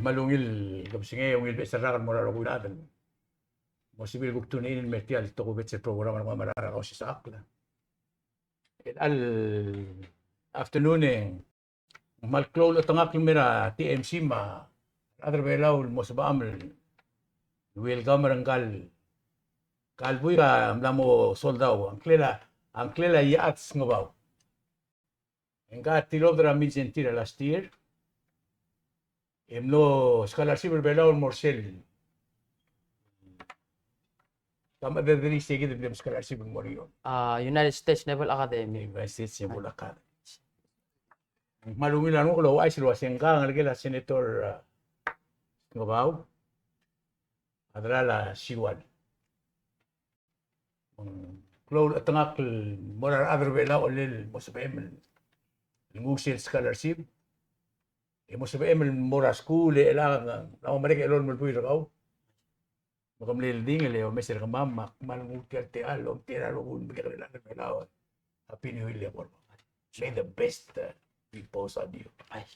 malungil kapsinge ungil besarakan moral ko natin. Mosibil ko tunin metial to ko betsa programa ng marara Kausischakl. Al afternoon malklolo tangak mira TMC ma other Palau mo sa baamel welcome rangkal kalbuy ka mlamo soldado ang klela Iyechad Sengebau. Engka tilog dra Midshipmen last year. Emlo scholarship Palau morsel. Tama dadali sige dem scholarship mo riyon. United States Naval Academy. United States Naval Academy. Malungil ano ko lo ay silwa sengka ngalgela Senator Sengebau. Adrala siwan. Klo tangak morar other Palau olil mo sa pemel. Ngusel scholarship. Mo sa pemel mora school lang na marike elon mo puy rakaw. Makamlil ding leo meser kamama malungutial te alom tira ro un bigla la Palau. Happy New Year po. May the best people sa dio. Ay.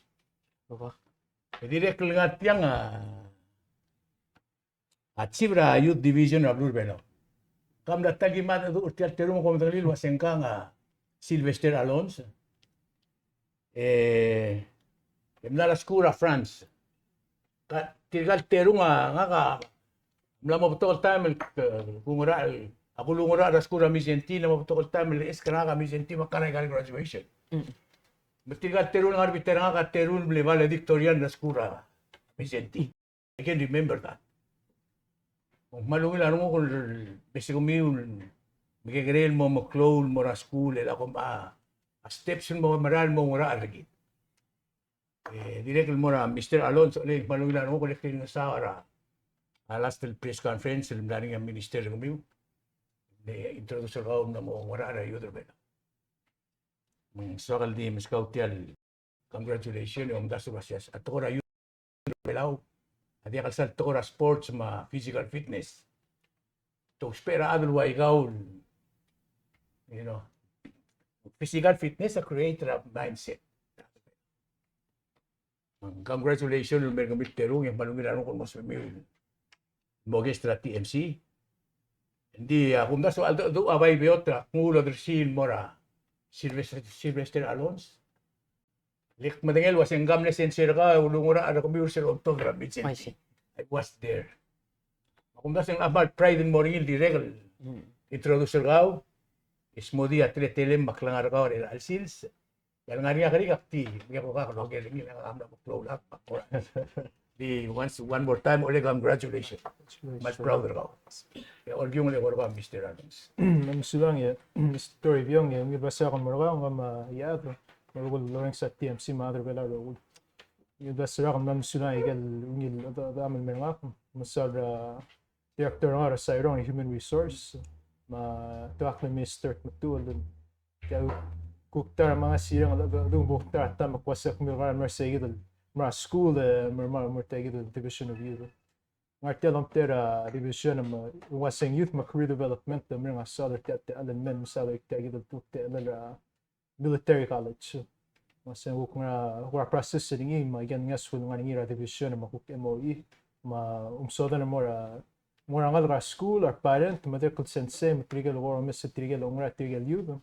Baba. Direct ngat yang Achibra Youth Division of Palau. Kam datagi man do urtial terum ko mtalil wasengka nga Sylvester Alonz. Emnala skura France. Tigal terum nga ka mlamo potol time kungura ako lungura da skura Midshipmen na potol time eskana ka Midshipmen makana gal graduation. Tigal terum nga arbiter nga ka terum level Victorian na skura Midshipmen. I can remember that. Malungil ano mo kung besi kumiul mikigrel mo maklol mo ra school ako steps mo maral mo mura lagi. Direct mo ra Mr. Alonz malungil ano mo kung lekin sa ara last press conference ng dating ang minister kumiu introduce ko na mo mura ra yun ba. Sokal di miskautial congratulations yung daso siya at ko ra yun Palau. Hadi kalsal to ra sports ma physical fitness. To spera adulwa ikaw physical fitness create a mindset. Congratulations yung mga terung yung malungil ano kung mas mo gestra TMC. Hindi kung daso do abay beotra ngulo dersin mora Sylvester Alonz. Lik madengel was in gamle sensor ka ulungura ada computer October Midshipmen. I was there. Kung dasang about pride and moral di regal. Introduce ka ismodi at telem maklangar ka rin alsils. Yan nga niya kari kapti. Biya ko ka no geling nga amna ko flow up. Di one more time ulit congratulations. Much prouder ka. Ya orgyong le ko Mr. Alonz. Namsulang ya story byong ya ngi basa ko mo ka ma Iyechad. Marugol loreng sa TMC mother bela rugol. Yung dasara kung namsulang igal ungil daman merang masar director nga sa irong human resource ma tuakli Mr. Matul kaya kuktar mga sirang dung buktar ta makwasa kung mer sa igil ma school mer tegid division of youth ngartel tera division ma wasing youth ma career development mer nga sa tet alan men masala tegid tukte ala military college. Masaya ko nga process din ma yan nga school nga ngira division ma kuk MOE ma umsoda na mora nga school or parent medical sensei matrigal or mes trigal ongra trigal youth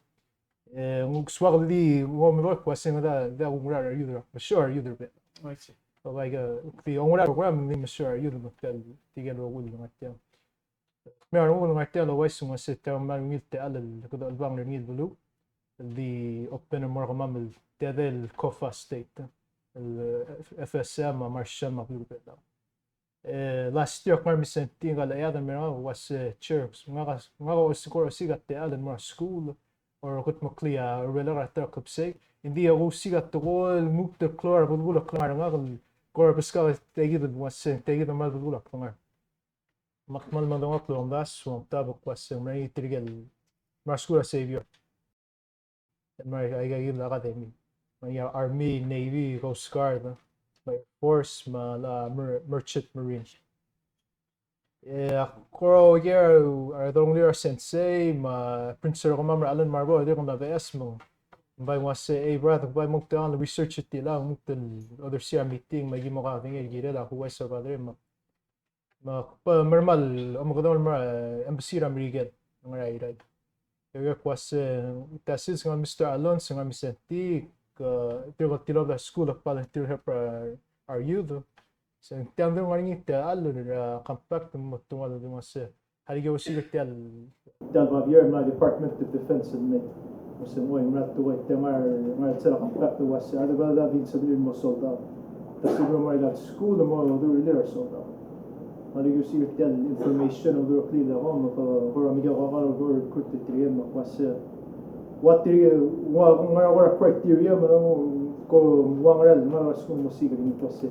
ngug swagli wo mo ko wasing da ongra youth sure youth bit so like the ongra program ni sure youth matkal trigal wo nga tiyan meron wo nga tiyan lo wais mo sa termal ngit alal ko albang ngit bulu the open more mamel del Kofa State FSM marshal mablupe daw last year kung Midshipmen gala yadan meron was chair nga siguro sigat te alan more school or kut maklia relara ta kupse hindi ako sigat to gol mukta klor bulbula klor nga kor beska tegid was tegid mal bulbula klor makmal mandong klor das so tabok was may trigel maskura savior may ay la academy may army navy coast guard may force merchant marine koro year are dong lir sensei ma prince ko mamra alan marbo de ko na bes mo Bay was say, brother, bay mukta ang research iti lang mukta other siya meeting may gimo ka tinga gira la huwag sa brother normal amagdol embassy American ng right. Kaya was tasis ng Mr. Alonz ng Mr. T tiro da school of volunteer help our youth. So tanda ng ngayon ita alo na compact mo tungalo ng mas haligaw siya tel Bavier my Department of Defense and me. Mas mo yung rat to wait temar sila compact was ada ba da din sabi mo soldado. Tapos mo that school mo do really soldado. Haligaw siya tel information of the clear ako ko amiga ko ko criteria mo was what the criteria mo ko wangaral mara school mo siga ni kasi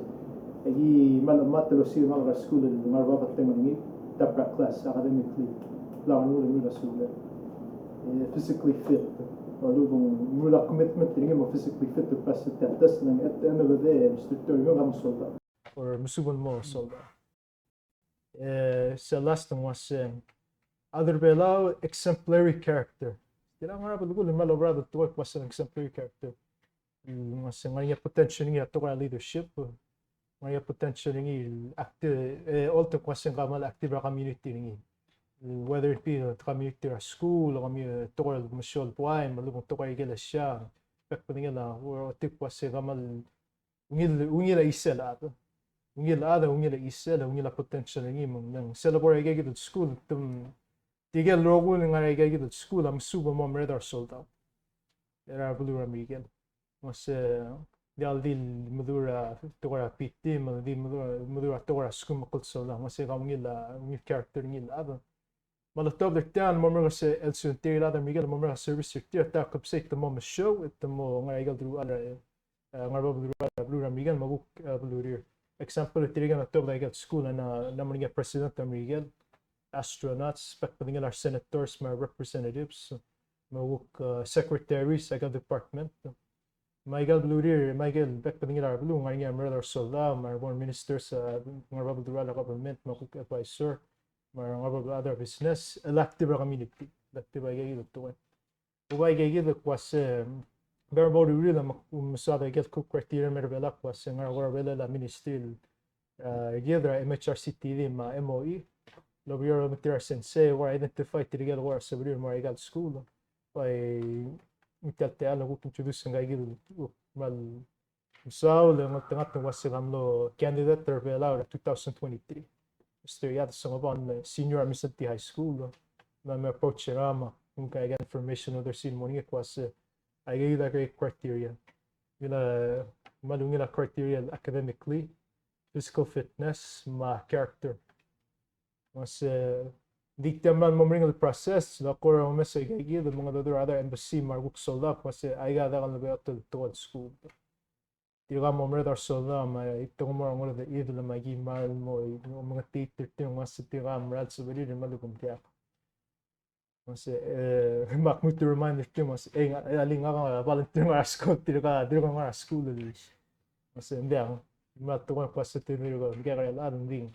agi matalo siya mara school mara ba tema ni tapra class academically lang mo ni school physically fit malubong mula commitment ni mo physically fit to pass the test and at the end of the day instructor mo ang solda or musubon mo solda sa last one was other below exemplary character. Kaya nga pala gulo malabrado to was an exemplary character. Mas ngaya potential niya to ka leadership. Ngaya potential niya active all to question kamal active community niya. Whether it be the community or school or community to ka masyol puay malubong to ka igala siya. Pekpa niya la or tip was kamal ungila isela ato. Ungila isela ungila potential niya mong celebrate gagit at school tum Tigel logo ng nga gagit at school am suba mo radar soldaw. Era blue Miguel. Mas dal madura tokara PT madura tokara school makul soldaw. Mas kamngila character ngila ado. Malatob der tan mo mga sa el suntir la Miguel mo mga service sector ta kapsek mo show at mo nga gagit dru ala nga blue Miguel mabuk blue rear. Example tirigan na tob gagit school na mga president Miguel. Astronauts, pagpatingin our senators, my representatives, mawuk secretaries, aga department. Michael Blurir, Michael, pagpatingin our blue, ngayon murder solda, my one ministers, ngarbab durala government, mawuk advisor, ngarbab other business, elective community, elective ay gagid to. Ubay gagid was barbo durila masada get cook criteria merbela was ngarbab la ministry, gidra MHRCTD ma MOE. Lobbyro material sensei were identified together were severe marigal school by intellectual who introduced ang gagid mal so le matangat was sigamlo candidate ter Palau 2023 Mr. Iyechad Sengebau senior Mr. High School na me approach rama kung kaya information of their scene morning it was I gave that great criteria gila malungila criteria academically physical fitness ma character mas diktaman mo ring process la kora mo sa gagid mga other embassy marguk solda kasi ay gada kan labi to school tiga mo radar solda may itong mo ang the idol magi mal mo mga teacher ting mas tiga amrad sa bali malugum tiya mas mak mo to remind the mas aling nga volunteer nga school tiga nga school mas hindi ang matuwa pa sa tiniro kaya alam ding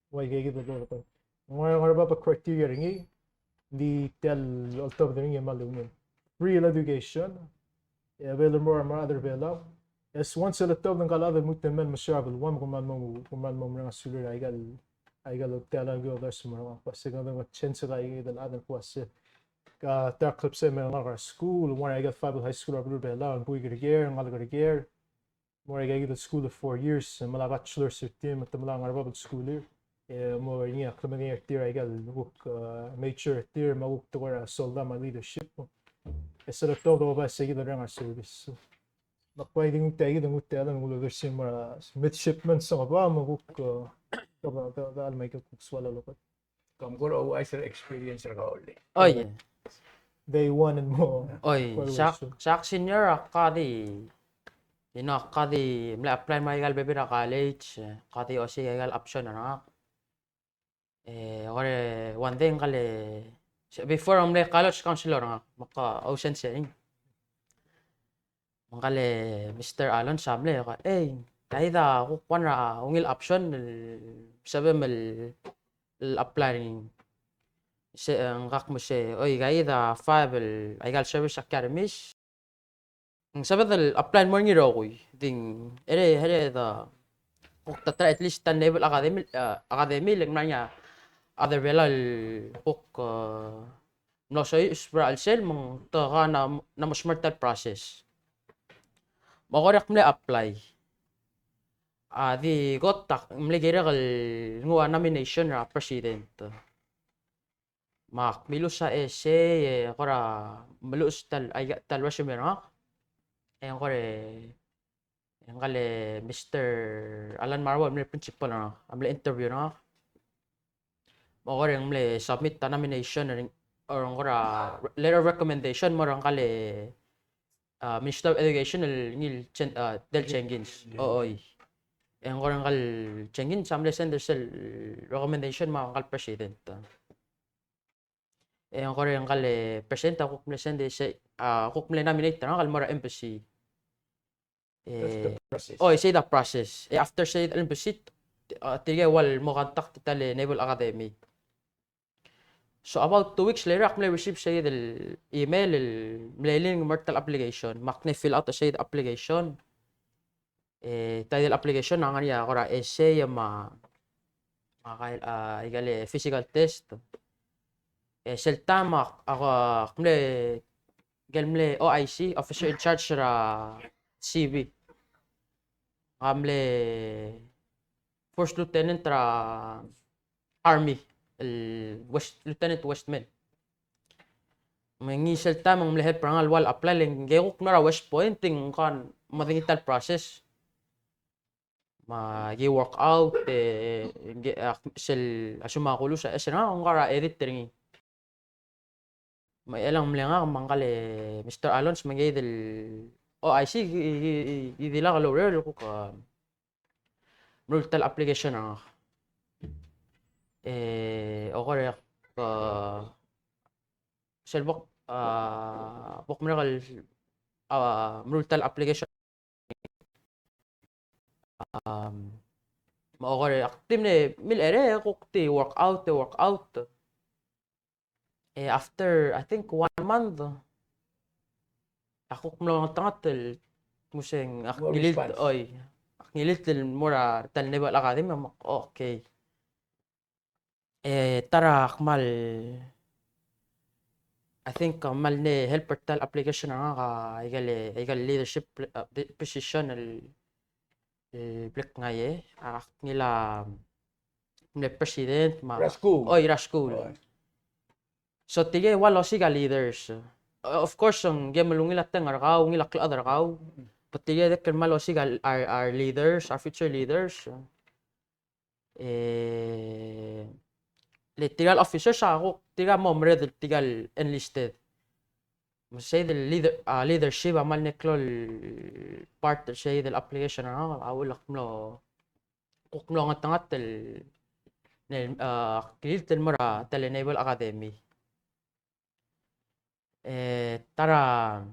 why gagid do ko mga ba criteria ringi di tel altob ringi malungin free education available more other below as once a tob ng kalada mutmen mashabel wam kuman mo mga sulir ay gal tela go das mo kasi ganda ng chance ay dal adan was ta club sa mga school one I got five high school over below and buigir gear malagar gear more I got school of 4 years mala bachelor certificate mala ngarbab school mo niya kami tier ay gal make sure tier mawuk to where solda ma leadership esa todo ba seguido ng service pwedeng tayo ng hotel ng lugar si mga midshipmen sa ba mawuk da may kukswala lokot Kamguro ay sa experience ra kauli. Oy, day one and mo oy, sak senior akadi. Kadi apply maigal bebira college, kadi osi igal option na. Ore one day kali before umle college counselor nga maka ocean siya mangkali Mr. Alonz sable ka kaya da kuan ra ungil option sabi mal apply ang kak mo siya kaya da 5 ay gal service academies sabi del apply mo ngi rokoy ding ere da kuk tatra at least tan level academy lang nanya other velal kuk no so isbra alsel mong ta na mas smarter process makorek mle apply di gotak mle gira kal ngua nomination ra president mak milus sa essay kora milus tal resume ra en kore en kale Mr. Alan Marwa mle principal na amle interview na kore mle submit ta nomination or kora letter of recommendation mo rang kale Minister of Education del Chengins ooy en kore kal Chengins amle sender sel recommendation ma kal president en kore kale president ako mle sender ako mle nominate na kal mora embassy That's the process. say the process. After say the embassy, tiga wal mo contact tale Naval Academy. So about 2 weeks later, ako receive say the email, mailing mortal application. Makne fill out say the application. Tayo application ang niya kora essay igale physical test. Seltama ako kumle galmle OIC officer in charge ra CV. Kamle First Lieutenant ra Army, Lieutenant Westman. May selta mang mlehet parangal wal apply leng gayok na ra West Point ting kan madingital process. Ma work out sel asumakulo sa esena ang kara edit ting. May elang mlenga mangkale Mr. Alonz mangay del OIC idila ka lower ko ka brutal application ang okore selbok bok miracle brutal application maokore active ne mil ere kokti workout after I think 1 month ako kumlo tangatel museng aknilit oy aknilit mura tal Naval Academy okay tara akmal I think mal ne helper tal application nga igal leadership position black ngaye nila ne president Raskul so tige walo siga leaders of course ang gemalungil at ngaraw ngilak adar kaw pati dik malo siga our leaders our future leaders tigal officers ako tiga momre tigal enlisted say the leadership amal ne klol part say the application na awulak mo kuklo nga tangat kilten mora tel Naval Academy tara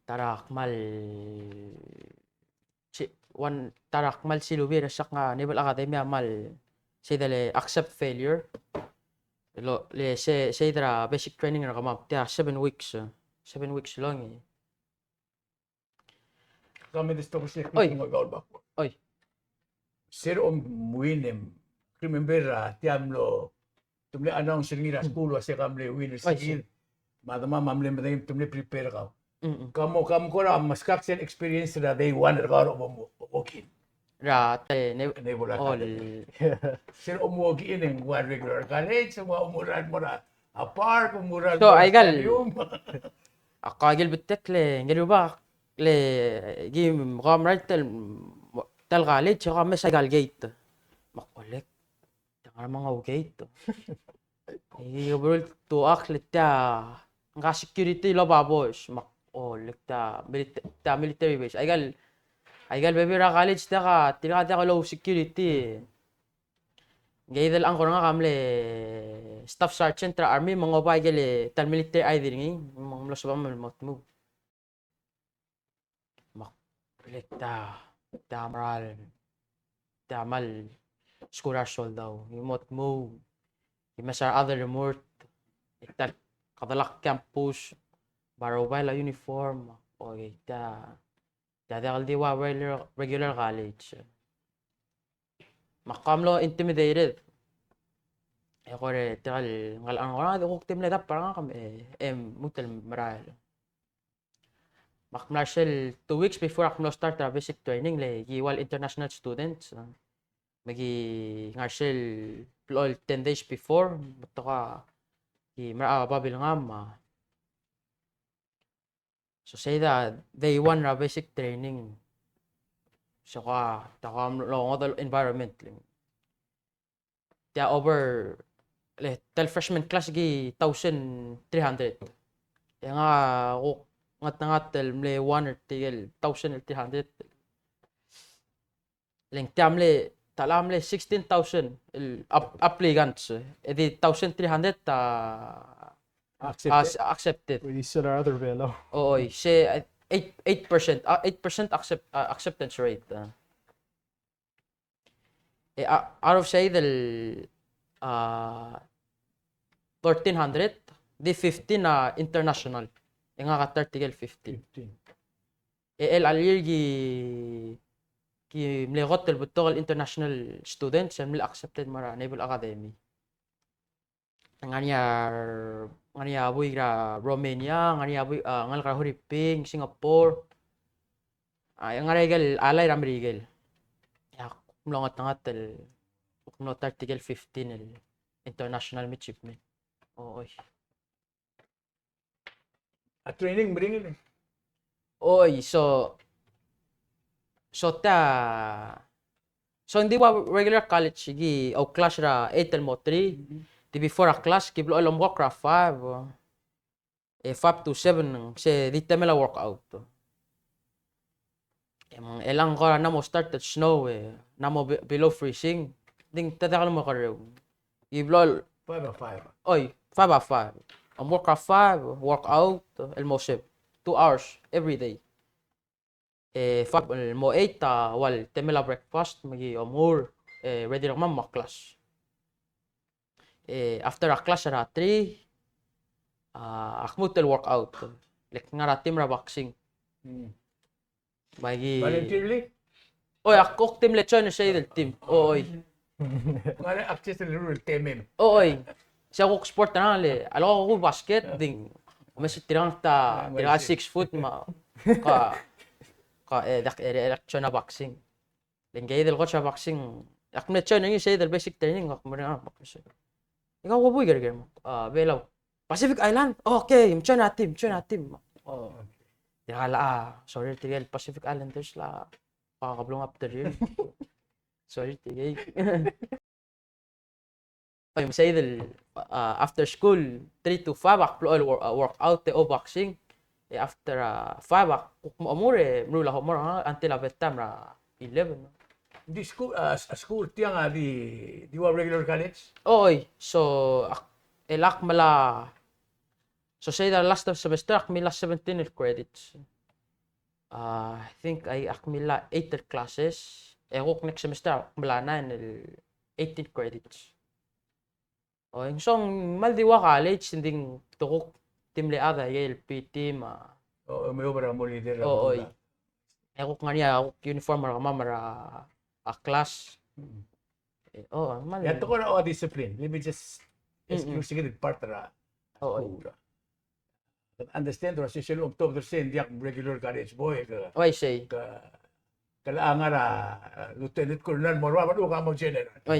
akmal tarakmal silubir sak nga Naval Academy amal say dale accept failure le say dra basic training na kamap 7 weeks lang Kami gusto ko siya kung magaul ba po. Sir winem remember tiamlo tumle announce ngira school wase kamle winner sigil madama mamle madayim tumle prepare ka kamo ko ra mas kaksen experience ra day one ra mo okay ra Naval Academy sir umuogi in one regular college mo umuran mo ra apart umuran so aigal akagil bitek le ngiro ba le gim ramrat tal college ka mes aigal gate makolek tangar mga gate bro to aklet nga security lo babos military base aigal baby ra college ka low security gaydel ang ko nga kamle staff sergeant ra army mga baigel tal military ID ngi mga mlos ba mo tamal scholar soldaw imot mo imasar other remote ital kadalak campus Barovela uniform. Okay, dadakal di wa regular college. Makamlo intimidated. Kore tikal ngal ang orang ko team le parang kami mutel maral. Marshall 2 weeks before ako start basic training le giwal international students. Magi Marshall 10 days before to ka babil ngam. So say that day 1 ra basic training. So ka takam long other environment. Dia over le tel freshman class gi 1,300. Yang ngat le 1 or tigel 1,300. Leng tiam le talam le 16,000 applicants. Edi 1,300 accepted. We said our other velo. Oy, say 8% acceptance rate. Out of say the 1,300, di 15 international. Yung nga ka-30 15. El alir gi mlegot el butol international students and accepted mara Naval Academy. Ngania abuy gra Romania, ngania abuy ngal ka Huriping, Singapore. Yung regal alay ram regal. Ya kumlongat el no 30 15 el international midshipmen. Oy. A training bring Oy, so hindi wa regular college gi o class ra 8 el mo 3. Di before a class kiblo alam walk ra 5. 5 to 7 se di temela workout. Elang ko na mo start at snow na mo below freezing. Ding tadakal mo karew. Kiblo 5 or 5. Oy, 5 Ang work ra 5, workout el mo 2 hours every day. 5 mo 8 wal temela breakfast magi omur ready ra ma class. After a class ra 3 akmutel workout like nga ra team ra boxing. Magi Voluntarily? Oy ako team lechon sa del team. Oy. Mara access to the team. Oy. Siya ko sport na le. Alo ko basket ding. Mas tirang 6 foot election na boxing. Lengay del ko sa boxing. Ak lechon ni sa del basic training ak mo na boxing. Ikaw ko boy gargar mo. Belaw. Pacific Island. Okay, mchon na team. Oh. Yakala sorry tigel Pacific Islanders la. Pakakablong up the real. Sorry tigel. Ay say del after school 3 to 5 ak workout o boxing. After 5 amure mrula homor until a bedtime ra 11. Di school tiang di wa regular college. Oy, so elak mala. So say the last semester akmila 17 credits. I think ay akmila 8 classes. Ek next semester akmila 18 credits. O yung song maldiwa college hindi tukok team le ada LP team. May obra mo leader. Oy. Ek nga niya uniform ra mamara a class. Mal. Yato ko na discipline. Let me just exclusive part ra. Understand ra siya long top the diak regular college boy ka. Oy say. Kailangan ra lieutenant colonel mo ra ka mo general. Oy.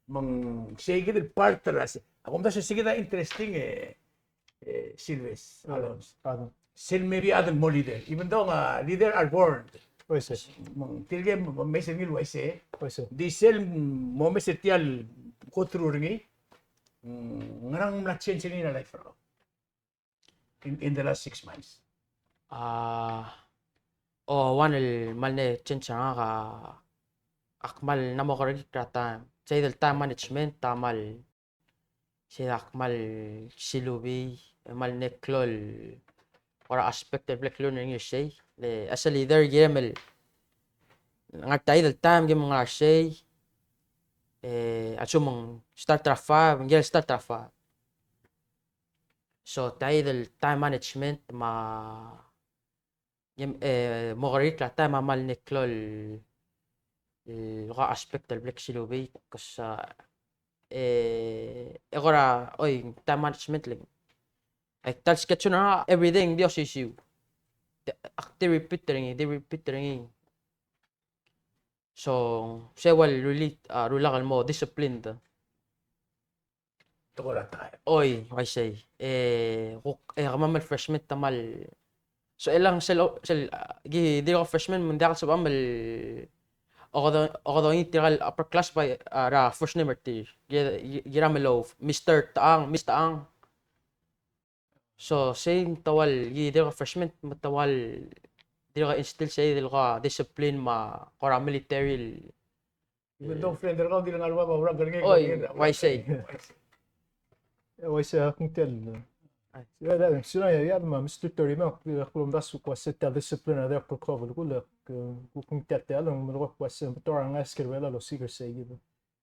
Mang sige del part ra. Ako mta sige na interesting Sylvester Alonz. Maybe other more leader. Even though leader are born. Oy say. Mang tilge may sengil wa ise. Oy say. Di sel mo mesetial ko through ringi. Ngarang na change ni na life ra. In the last 6 months. One malne change nga ka akmal na mo correct time. Say del time management tamal. Si akmal silubi malne klol or aspect of black learning you say. As a leader gemel ngatay del time gem nga say at sumong start ra 5, ngel start ra 5. So tayo del time management mogarik la time mamal niklol ka aspect del flexibility kasi agora time management lang ay tal sketch na everything Dios issue akti repeat ring so sewal rulakan mo disciplined Toko na tayo. I say kamamal freshman tamal so ilang di ako freshman mundi ako sa bamal ako daw yung tiral upper class by ra first name ti giramelo Mr. Taang Miss Taang so same tawal di ako freshman matawal di ako instill say di ako discipline kora military Even though friend ka, hindi lang alam ba, wala galing. why say ويسا كنتل لا سنا يا ما مستوتوري ما كلهم بس كواسيت ديسيبلين هذا كوكوفل كل كنت تعلم من روح كواسين بتوع عسكر ولا لو سيجر سيجد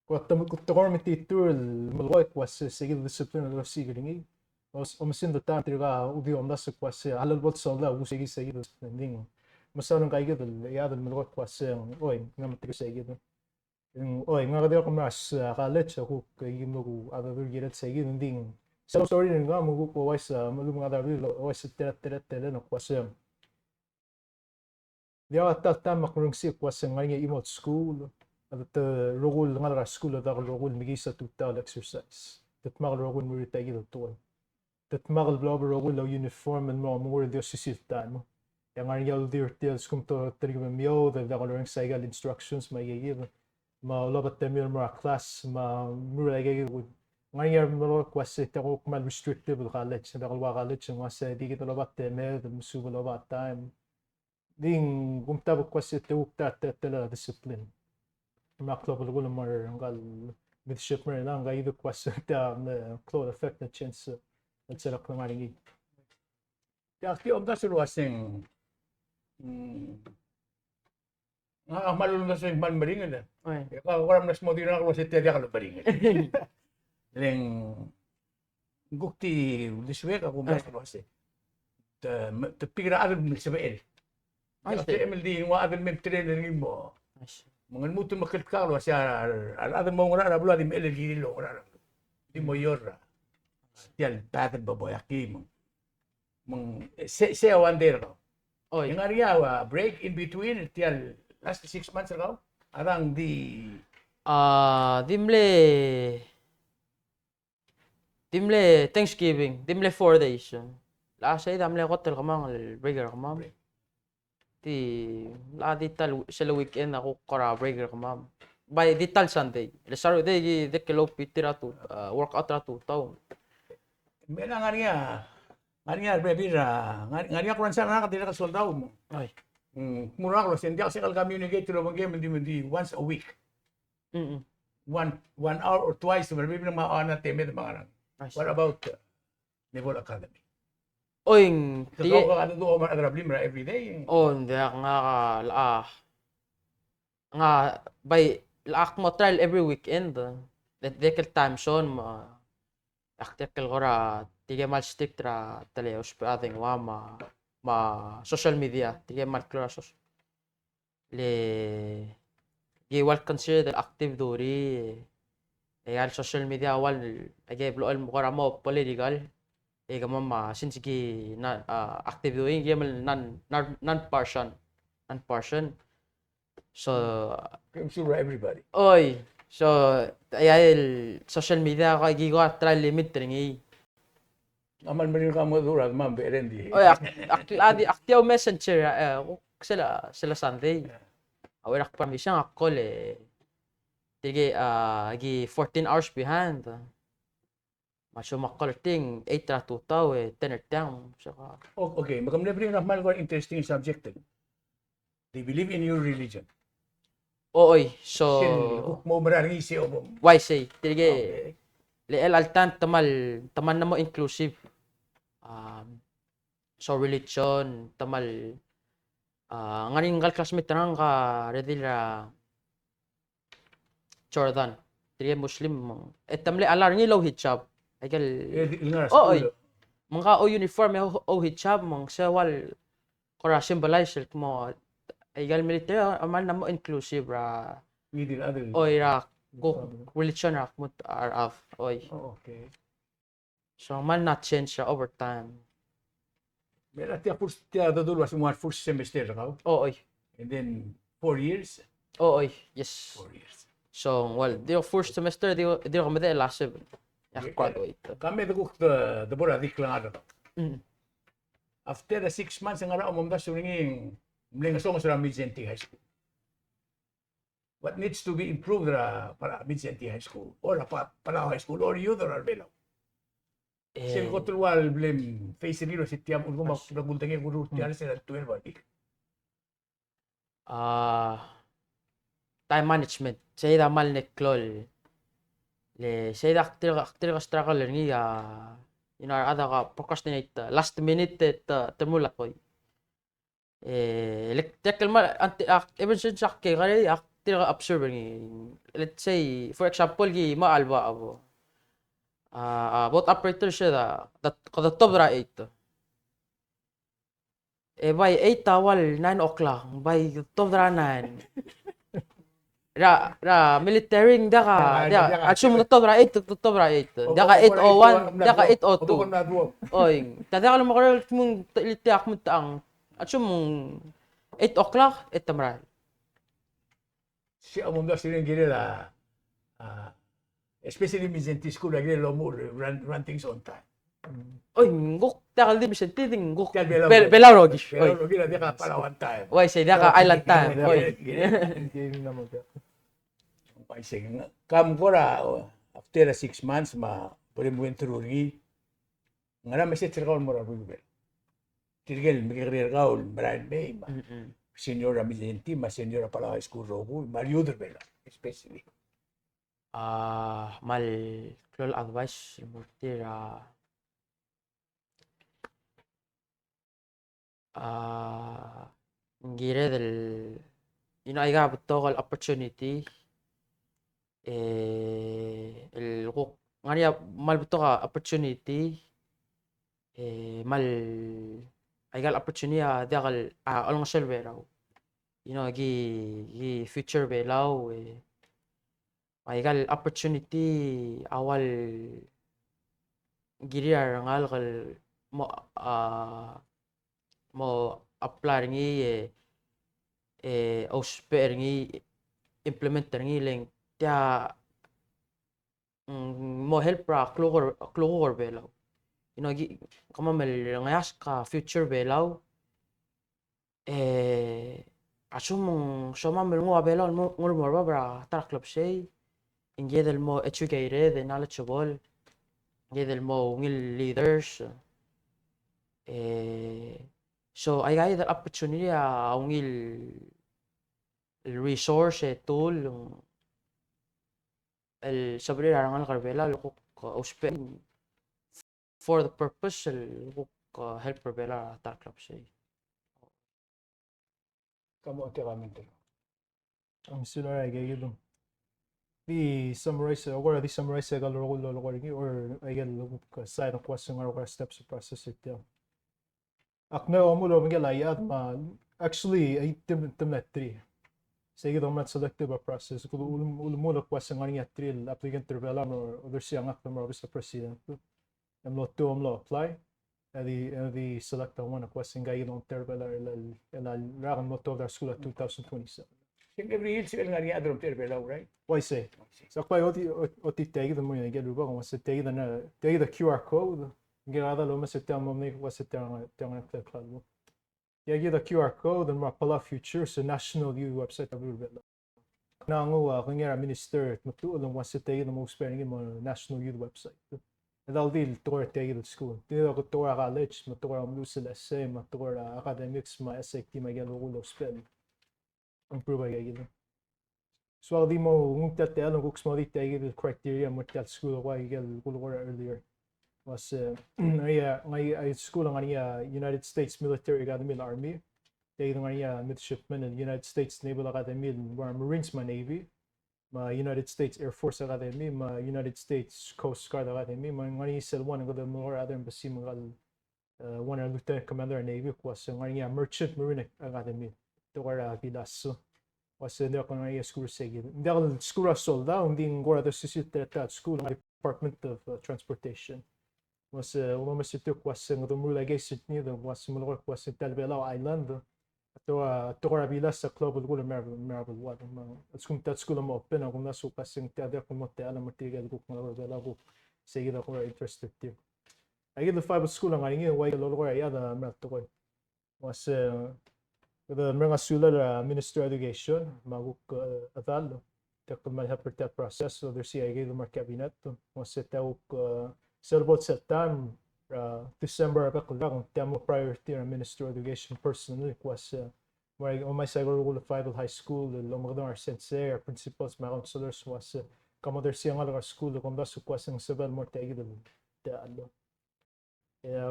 كنت غورمتي تور الملوك كواس سيجد ديسيبلين لو سيجريني ومسين دو تام ترجع ودي أم بس كواس على الوقت صلا وسيجي سيجد دين مثلا كايجد يا هذا الملوك كواسين نعم تري سيجد nga kadyo ko mas college ako kay mo ada durgirat segi nding sa story nga mo ko wais malum nga dabi wais tera no kwasem dia ta makrung si kwasem nga imot school at rogul nga ra school da rogul migi sa total exercise tat mag rogul mo ritagi do to tat mag blob rogul uniform and mo dio sisiltan mo yang nga yal dir tels kum to trigo mio da learning cycle instructions may give ma lobat temir mo class ma muragay would ngayon mo kwasi tako mal restrictive college sa dalwa college nga sa di kita lobat temir musubo lobat time ding gumtabo kwasi tukta tela discipline ma club lo mar ngal midshipmen lang ga ido kwasi ta cloud effect na chance at sa klamaringi Kaya om da suluasing malulong na sa man maringan na. Karam na smodi na ako sa tiya ka maringan. Leng gukti diswek ako mas kasi. Ta pigra adal mo sa bael. Kasi MLD wa adal mem trainer mo. Mga muto makilkalo siya adal mo ngara bulo di MLD lo ngara. Di mo yora. Tiyan patat baboy akim. Mang se wander ko. Yung ariya break in between tiyan last 6 months ago, arang dimle Thanksgiving, dimle 4 days. Last ay damle hotel kamang breaker kamam. La dital sa weekend ako kara breaker kamam. By dital Sunday. Le Saturday de kilo pitira to workout ra to taw. Mena ngariya bebira, ngariya kuran sa nakatira ka soldado mo. Ay. Mura ko hindi ako sa communicate to game hindi once a week. One hour or twice maybe na maana teme mga lang. What about Naval Academy? Kasi ako ano do man agrablim ra every day. Hindi nga by laak mo trial every weekend. That vehicle time zone aktekal ko ra tige mal stick ra teleos pa ating ma social media tige mal class le giwal consider active duri al social media wal age bloal mo kara mo political gamma since gi active doing gamal non partisan so I'm sure everybody. So ay social media ka giwa try limit ringi Aman marin ka mo durag man berendi. Active messenger sila Sunday. Awak permission ako le. Tige gi 14 hours behind. Maso makalting 8 ra tutaw 10 down. Okay, magam bring rahman ko interesting subject. They believe in your religion. So mo marang isi o why say tige le altan taman na mo inclusive. So religion tamal nganingal classmate nang ka redila Jordan tige Muslim tamle alar ni low hijab ay mga o uniform o hijab mang sewal kora symbolize mo igal military amal na mo inclusive ra Within other. oy ra ko religion ra mo are of oy Oh, okay. so man not change ra over time Pero first dadul was one first semester ka. oy And then 4 years. oy yes 4 years. so well the first semester di ko mede last seven graduate Kami the bora diklang ada. After the 6 months nga ra umamda suringing mling song sa Mid-Centi High School. What needs to be improved para Mid-Centi High School or Palau High School or youth or Arbelo? Sir ko tulwal blame face nilo si tiam ulgo magultang guru tiyan sa 12 time management say da mal neklol le say da aktir struggle ni ada ka procrastinate last minute termula ko electrical mal even since ke kare aktir observer ni let's say for example gi maalba abo both operator siya da top ra 8 by 8 awal 9 o'clock by top ra 9 ra military da assume top ra 8 da ka 801 da ka 802 oy tada ka mo ko mong ilitiak mo taang assume 8 o'clock etamra si amunda siring gire especially Mid-Centi School lagi lomo run things on time. Oy, ngok takal di bisan titing ngok. Belau Belaurogish. Pero lagi na dia ka Palau on time. Oy, say da ka island time. Oy. Game naman ka. Paising kam ko ra after 6 months ma pwede mo through ri ngara message ka mo ra bibel. Tirgel migrir gaul Brian Bay ma. Senior Mid-Centi ma senior Palau High School ro Mario Derbela especially. Mal clol advice murti ra ngire del aiga butto al opportunity el ngania mal butto ka opportunity mal aiga opportunity dagal along Sylvester gi future belaw aigal opportunity awal girir ngal mo apply ngi osper ngi implementer ngi leng tia mo help ra klogor belaw gi kama mel ngas ka future belaw asumong soma mel ngo belaw ngol mo bra tar club say ingedel mo educated and knowledgeable ingedel mo ngil leaders so I got the opportunity ngil resource tool el sobre la ngal karbela ko for the purpose ko help karbela tar club say Kamu mente. Ang sila ay gayud. Di summarize or di summarize gal role or ay gal side of question or steps of process it. Akna omulo mingel ayat ma actually ay tim na 3. Sige dong mat selective process ko ulumulo question ngani 3 applicant develop or other siang ak mo obviously president. Amlo to amlo apply. The select one question guy don't terbelar el ragan mo to their school at 2027. Sing every year sila nga niya adrom terbela, right? Why say? So kaya oti tagi the mo yung gelu ba kung sa tagi the QR code ginada lo mas ita mo ni was ita ang club. Yagi the QR code and Palau future sa national youth website abu bela. Na ngo kung nga minister matuulong was ita the most sparing mo national youth website. Dal deal tour tagi the school. Dito ko tour college, tour am lusil essay, tour academics, SAT magalo ulo spell. Improve agad. So di mo ngumtat talo kung mo di tagi the criteria mo tat school why gal ulo earlier was ay school ang United States Military Academy Army. Tagi ng Midshipmen and United States Naval Academy Marines Navy. ma United States Air Force Academy, ma United States Coast Guard Academy, ma ngani selwan ng the more other embassy mga one lieutenant commander Navy was ngani Merchant Marine Academy to wara Pilasso was the ngani school segi the school solda hindi ngora the sisit school Department of Transportation was almost it was ng the mula gesit ni the was mulor was Talbelao Island to wara Pilasso club will marble what school that school mo open ang naso kasing tada como te ala material ko mga bela ko segi da ko interested too. I get the five school ang ngayon why the lolo ay ada to ko was the mga sula Minister of Education maguk adalo tak man help that process so there see I gave the cabinet was set out about September December pa ko lang tamo priority ang Minister of Education personally was where on my side rule of high school the mga sensei or principals mga counselors was como there see ang other school kung daso was ang seven more tagi the ano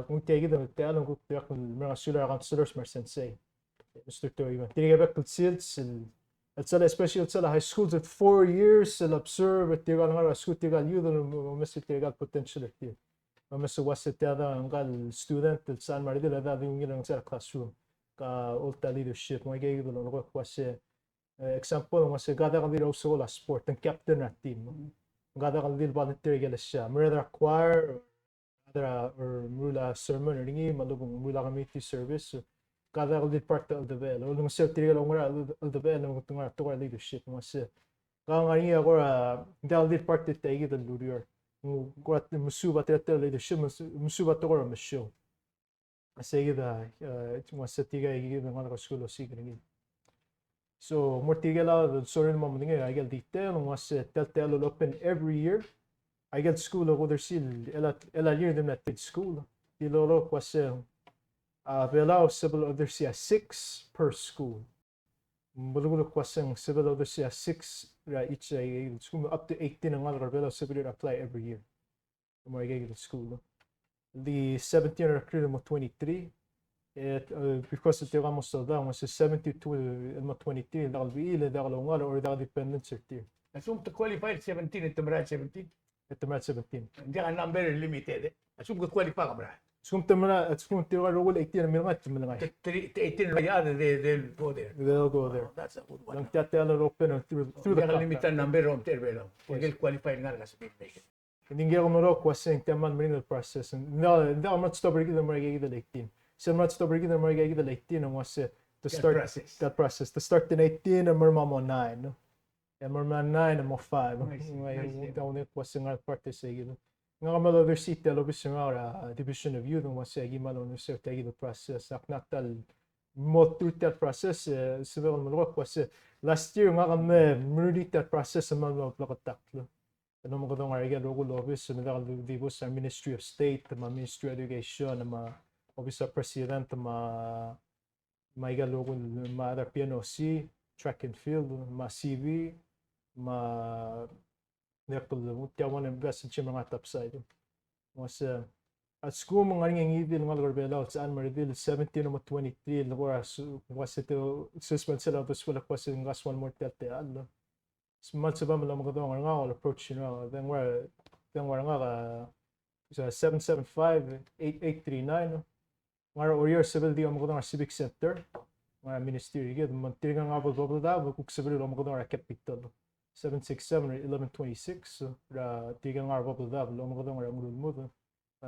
kung tagi the alam ko mga sula counselors mga sensei Mr. Toyman. Tiniga back to SILS at sala especially at sala high schools at 4 years sila observe at tigal nga school tigal youth Mr. tigal potential at yun. Mr. was at tada ang student at San Maridil at yung ilang sa classroom ka ulta leadership mga gaya doon ko kasi example mas gada ka dito sa wala sport ang captain na team. Gada ka dito volunteer gala siya. Murder choir or mula sermon or ngi malubong mula community service kada ko did part of the bell. Ulung sir tigal ngora of the bell ng tunga to leadership mas ka ngani ako dal did part it tagi the lurior. Got musuba tete leadership musuba to ko show. Asay da mas tiga igi ng mga school sigring. So more tigal the sorry mo mga I get detail was tell open every year. I get school over there sil ela year them at school. Dilolo was Palau civil other siya 6 per school. Mulugulok wasang civil other siya 6 each school up to 18 ang mga Palau civil apply every year. Mga school. The 17 or 23 because it almost so down was 72 and 23 that'll be ile that'll or that'll dependent certain. Assume to qualify 17 at Tamara 17. At Tamara 17. Hindi ka number limited. Assume to qualify ka bra. Skumtamana at skumtira role 18 mingat mga 18 they'll go there. They'll go there. That's a good one. Lang tatala open through the limited number of tervelo. They'll qualify nga kasi make it. Hindi ko maro kwasing taman marine process. No, I'm not stopping the marigay the 18. So I'm not stopping the marigay the 18 and was to start that process. To start in 18 and mamo 9. And mamo 9 and mo 5. May daw ne kwasing at parte sa gilo. Nga kamalo other seat telo bis nga division of youth was gimalo no sir tagi the process aknatal mo through that process civil mo was last year nga kami murder that process mo plakataklo ano mo kadong nga local office na dal dibo sa Ministry of State ma Ministry of Education ma office of President ma maiga local ma other PNOC track and field ma CV ma Nepal tiawan invest in mga top side was at school mga ngingidil mga gorbela sa San Maridil 17 o 23 was ito suspend sila bus wala was in gas one more tete allo smart sa ba mo mga dong nga all approach you know then where nga 775 8839 mga or civil di mga dong civic center mga ministry gid man tinga nga bubble da kung civil mga dong capital 767 or 1126 tigang nga bubble da lo mga dong ang mo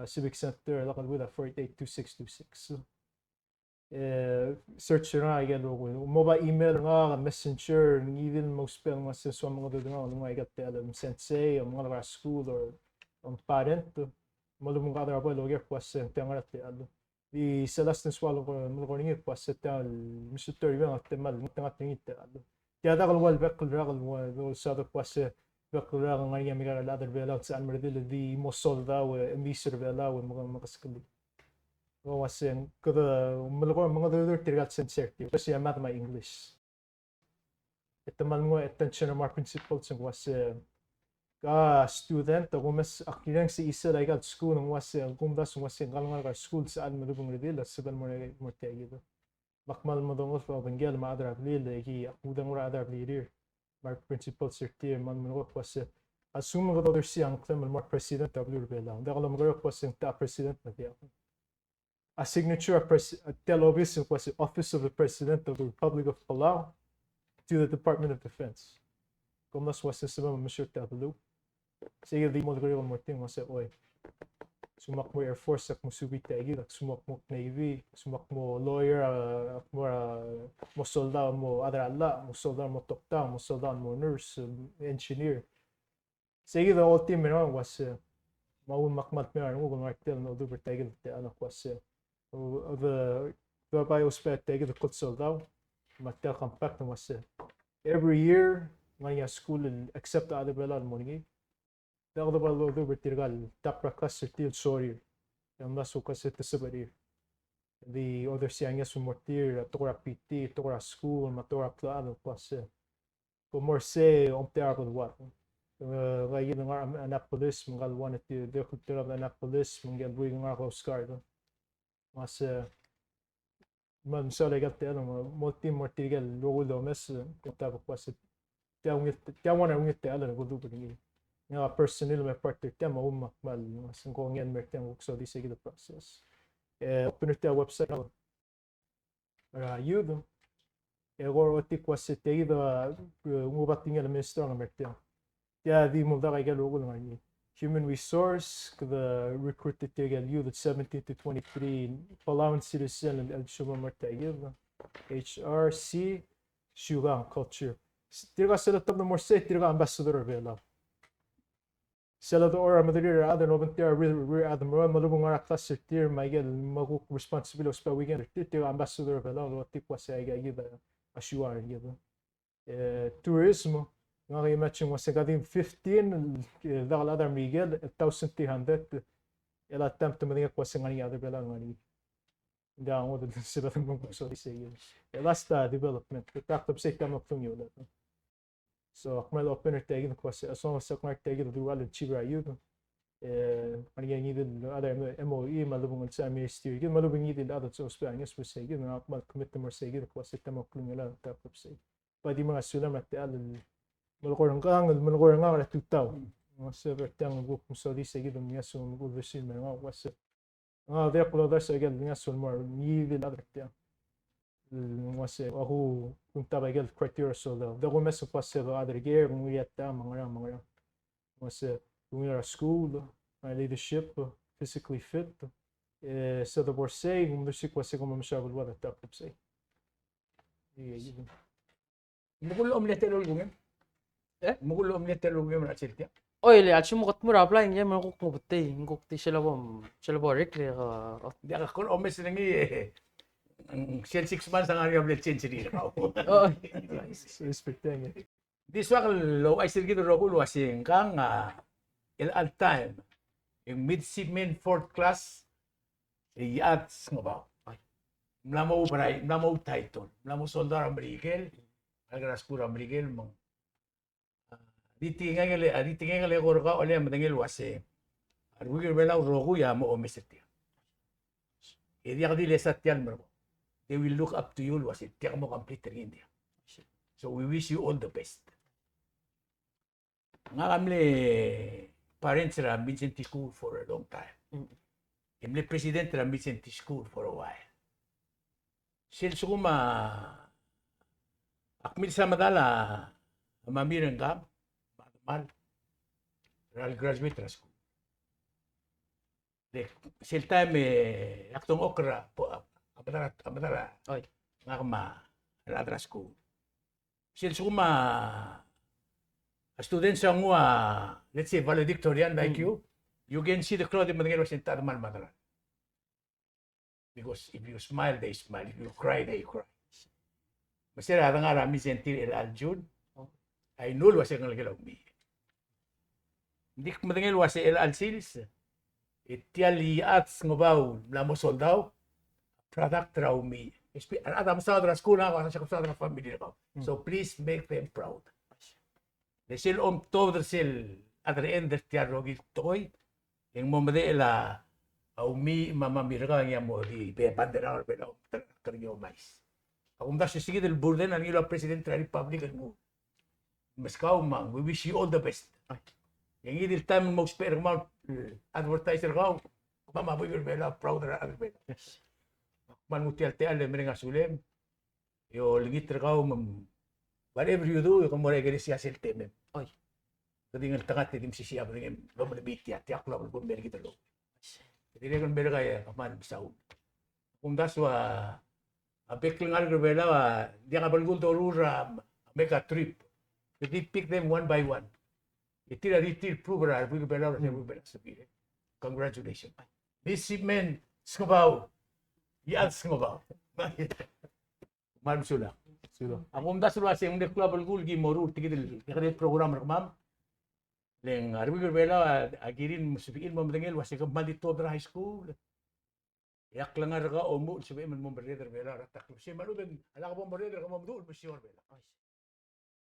civic center lakad with 482626 search na again mobile email nga messenger even mo spell nga sa mga dong nga igat alam sensei mga school or parent malumong ka daw logger was tanga at di Celeste swallow ko mo ko ningi was tal Mr. Toyman at mal tanga tingit Tiada kalau wal bakul ragal wal sada was bakul ragal nga yami ka ladder bela sa Almaridil di mo solda o embisir bela o mga makaskali was kada mga dodor tirat senserti kasi amat my English ito mal mo attention ng mga principals ng was student o mas akirang si isa like at school ng was kumdas was kalngal ka school sa Almaridil at sabal mo tagi do bakmal mo dong of bangel maadra lil ki akudang ra adar lidir Mark principal certier man mo was assume ko other siyang claim mo president W bela. Dako lang mo ko sing ta president na dia. A signature tell office was the office of the president of the Republic of Palau to the Department of Defense. Kung mas was sa mga Mr. W. Sige di mo ko mo ting was oy. Sumak mo Air Force ak mo subi tagi, sumak mo Navy, sumak mo lawyer, mo soldado mo adrala, mo soldado mo doktor, mo soldado mo nurse, engineer. Sige the whole team was maun makmat me ano kung martel no do tagi te ano was the by ospet tagi the kut soldado, matel compact was every year ngaya school except the other bela mo ngi. Dako da balo do bertirgal tapra class til sorry. Yang masuk ka sa tesabari. The other siyang yes mortir tora PT tora school matora klano class. For more say on terrible what. Ngayon nga Annapolis mga wanted to the kultura of Annapolis mga buhay nga Coast Guard. Mas man sa legal te ano multi mortirgal rolo mes kutaba class. Tiawan ang ngite ala gudu pagini. Nga personnel may partner tiya maumak mal mas kung yan merteng so di sige the process open the website yun or otik was it da ngubating el minister ng merteng tiya di mo da kay galo ng human resource the recruited tiya you that 17 to 23 Palau citizen and el shuma merteng HRC Shugang culture tiga sila tab no more say tiga ambassador vela sila to or madiri ada no bentia rear admiral malubong ara class tier Miguel magu responsibility pa weekend tier ambassador pala lo tipo sa ay gida assuar gida tourism nga kay matching was gadim 15 dal other Miguel 1300 ela attempt to mga kwasa nga other pala ngani da mo de sila tong so say last development tact of say come up from you so akmal opener tagin kwasa so sa kung tagin do wala chibra yun maniya ngidin ada MOE malubong sa ministry gid malubong ngidin ada so Spanish po say gid akmal commit mo say gid kwasa tamo klungela tapos say pwede mga sulam at al malukor nga tutaw mga server tang book so di say gid mga so go version mga kwasa de polo da say gid mga so more ngidin ada tang was ako kung tabagal criteria so the women's was other gear kung yata mga was kung you're school leadership physically fit so the were saying kung music was kung mashabal wala tapos say Mukul omletel ulgum. Mukul omletel ulgum na siltia. Oy le achi mo katmura apply nge mo ko butay ngok ti sila bo rek le Di ka kon omes nangi Shell 6 months ang ariyo ng century na ako. Respecting it. This one, low I still get the role was in kang at time yung Midshipmen 4th class Iyechad Sengebau. Mlamo title, mlamo soldar Amerikel, agras kura Amerikel mong ditingay ko ka ole madangil was arugil bela rogu ya mo omesetia. Idi akdi lesat yan mo. They will look up to you was it tiyak mo complete in India. So we wish you all the best. Nga kami parents ra Midshipmen school for a long time. Kami president ra Midshipmen school for a while. Since kuma akmil sa madala mamirang gab mal real graduate ra school. Sil time aktong okra po Abadara. Oy. Nga kama, alatras ko. Since kuma, a student sa mga, let's say, valedictorian like you can see the crowd in Manila was entire man madara. Because if you smile, they smile. If you cry, they cry. Masira nga rami sentir el aljud. Ay nul was yung nalagalaw mi. Hindi ko madangil was el alsils. Itiali at Sengebau, lamo soldaw. Product traumi. Adam sa other school ako sa other family ako. So please make them proud. The sil todo sil at the end of the rogi toy. Yung mamade la umi mamamirga nga mo di be bandera or belo karyo mais. Ako mda sige del burden ang ilo president ng republic mo. Mas mang, we wish you all the best. Yang idil time mo spare amount advertiser kau, mama boy berbela proud ra berbela. Yes. Man mutial te ale menenga sulem. Yo lingit kau whatever you do, kamu mulai gani siya sil temen. Oy. Jadi ngal tangat tim sisi apa dengan lo lebih tiak lo pun ber kita lo. Jadi dia kan ber kaya kaman bisau. Kung daswa abek lang berbela dia kapal gul to rura make a trip. Jadi pick them one by one. Itira ritil program we berbela sabi. Congratulations. Midshipmen Sengebau. Yan Sengebau. Malam sudah. Sudah. Ako mda sudah sa yung club gul gi moru tigil ikadit program rekmam. Leng arbi berbela agirin musubiin mo mdengel wasi ka malito dra high school. Yak lang nga omu sabi man mo berbela ratak. Si malu ben ala ka mo berbela ka mo dul bersyor bela.